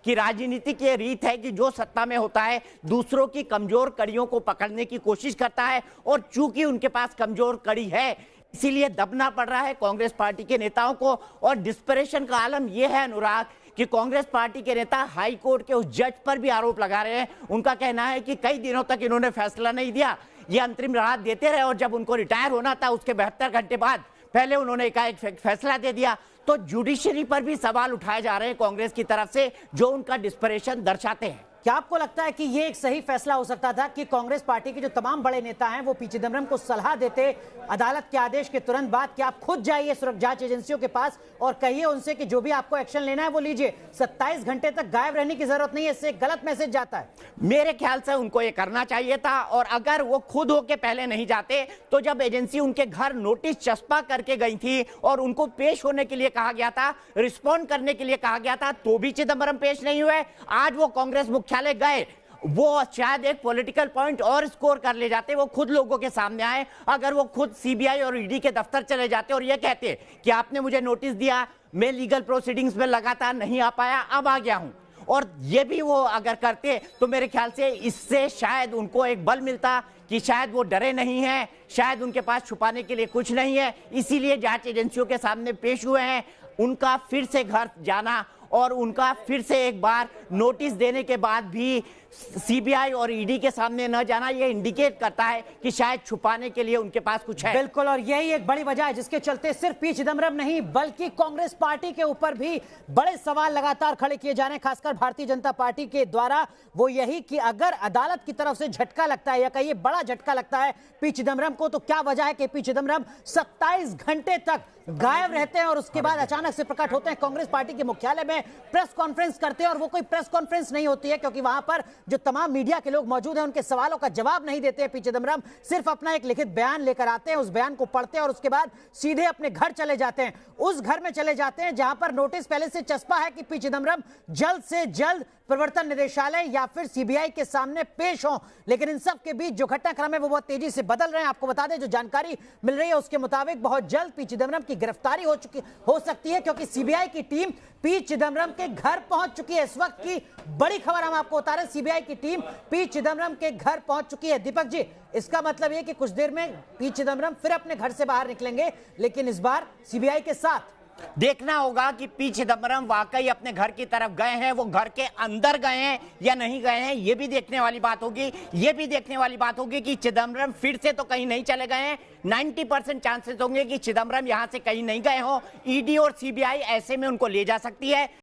कि राजनीति की रीत है कि जो सत्ता में होता है दूसरों की कमजोर कड़ियों को पकड़ने की कोशिश करता है, और चूंकि उनके पास कमजोर कड़ी है इसीलिए दबना पड़ रहा है कांग्रेस पार्टी के नेताओं को। और डिस्परेशन का आलम यह है अनुराग कि कांग्रेस पार्टी के नेता हाई कोर्ट के उस जज पर भी आरोप लगा रहे हैं। उनका कहना है कि कई दिनों तक इन्होंने फैसला नहीं दिया, ये अंतरिम राहत देते रहे, और जब उनको रिटायर होना था उसके 72 घंटे बाद पहले उन्होंने एकाएक फैसला दे दिया। तो जुडिशरी पर भी सवाल उठाए जा रहे हैं कांग्रेस की तरफ से, जो उनका डिस्परेशन दर्शाते हैं। क्या आपको लगता है कि ये एक सही फैसला हो सकता था कि कांग्रेस पार्टी के जो तमाम बड़े नेता हैं वो पी चिदम्बरम को सलाह देते अदालत के आदेश के तुरंत बाद कि आप खुद जाइए जांच एजेंसियों के पास और कहिए उनसे कि जो भी आपको एक्शन लेना है वो लीजिए, 27 घंटे तक गायब रहने की जरूरत नहीं है, इससे गलत मैसेज जाता है। मेरे ख्याल से उनको ये करना चाहिए था, और अगर वो खुद होके पहले नहीं जाते तो जब एजेंसी उनके घर नोटिस चस्पा करके गई थी और उनको पेश होने के लिए कहा गया था, रिस्पॉन्ड करने के लिए कहा गया था, तो भी चिदम्बरम पेश नहीं हुए। आज वो कांग्रेस मुख्यालय गए, वो शायद एक पॉलिटिकल पॉइंट और स्कोर कर ले जाते, वो खुद लोगों के सामने आए। अगर वो खुद सीबीआई और ईडी के दफ्तर चले जाते और ये कहते कि आपने मुझे नोटिस दिया, मैं लीगल प्रोसीडिंग्स में लगातार नहीं आ पाया, अब आ गया हूं, और ये भी वो अगर करते तो मेरे ख्याल से इससे शायद उनको एक बल मिलता कि शायद वो डरे नहीं हैं, शायद उनके पास छुपाने के लिए कुछ नहीं है, इसीलिए जांच एजेंसियों के सामने पेश हुए हैं। उनका फिर से घर जाना और उनका फिर से एक बार नोटिस देने के बाद भी सीबीआई और ईडी के सामने न जाना, यह इंडिकेट करता है कि शायद छुपाने के लिए उनके पास कुछ है। बिल्कुल, और यही एक बड़ी वजह है जिसके चलते सिर्फ पी चिदम्बरम नहीं बल्कि कांग्रेस पार्टी के ऊपर भी बड़े सवाल लगातार खड़े किए जा रहे हैं, खासकर भारतीय जनता पार्टी के द्वारा। वो यही कि अगर अदालत की तरफ से झटका लगता है या कहीं बड़ा झटका लगता है पी चिदम्बरम को, तो क्या वजह है कि पी चिदम्बरम 27 घंटे तक गायब रहते हैं और उसके बाद अचानक से प्रकट होते हैं कांग्रेस पार्टी के मुख्यालय में, प्रेस कॉन्फ्रेंस करते हैं। और वो कोई प्रेस कॉन्फ्रेंस नहीं होती है क्योंकि वहां पर जो तमाम मीडिया के लोग मौजूद हैं उनके सवालों का जवाब नहीं देते हैं पी चिदम्बरम, सिर्फ अपना एक लिखित बयान लेकर आते हैं, उस बयान को पढ़ते हैं और उसके बाद सीधे अपने घर चले जाते हैं। उस घर में चले जाते हैं जहां पर नोटिस पहले से चस्पा है कि पी चिदम्बरम जल्द से जल्द प्रवर्तन निदेशालय या फिर सीबीआई के सामने पेश हों। लेकिन इन सब के बीच जो घटनाक्रम है वो बहुत तेजी से बदल रहे हैं। आपको बता दें, जो जानकारी मिल रही है उसके मुताबिक बहुत जल्द पी चिदम्बरम की गिरफ्तारी हो सकती है, क्योंकि सीबीआई की टीम पी चिदम्बरम के घर पहुंच चुकी है। इस वक्त की बड़ी खबर हम आपको बता रहे हैं, सीबीआई की टीम पी चिदम्बरम के घर पहुंच चुकी है। दीपक जी, इसका मतलब यह कि कुछ देर में पी चिदम्बरम फिर अपने घर से बाहर निकलेंगे, लेकिन इस बार सीबीआई के साथ। देखना होगा कि पी चिदम्बरम वाकई अपने घर की तरफ गए हैं, वो घर के अंदर गए हैं या नहीं गए हैं, ये भी देखने वाली बात होगी। ये भी देखने वाली बात होगी कि चिदम्बरम फिर से तो कहीं नहीं चले गए हैं। 90% चांसेस होंगे कि चिदम्बरम यहां से कहीं नहीं गए हो। ईडी और सीबीआई ऐसे में उनको ले जा सकती है।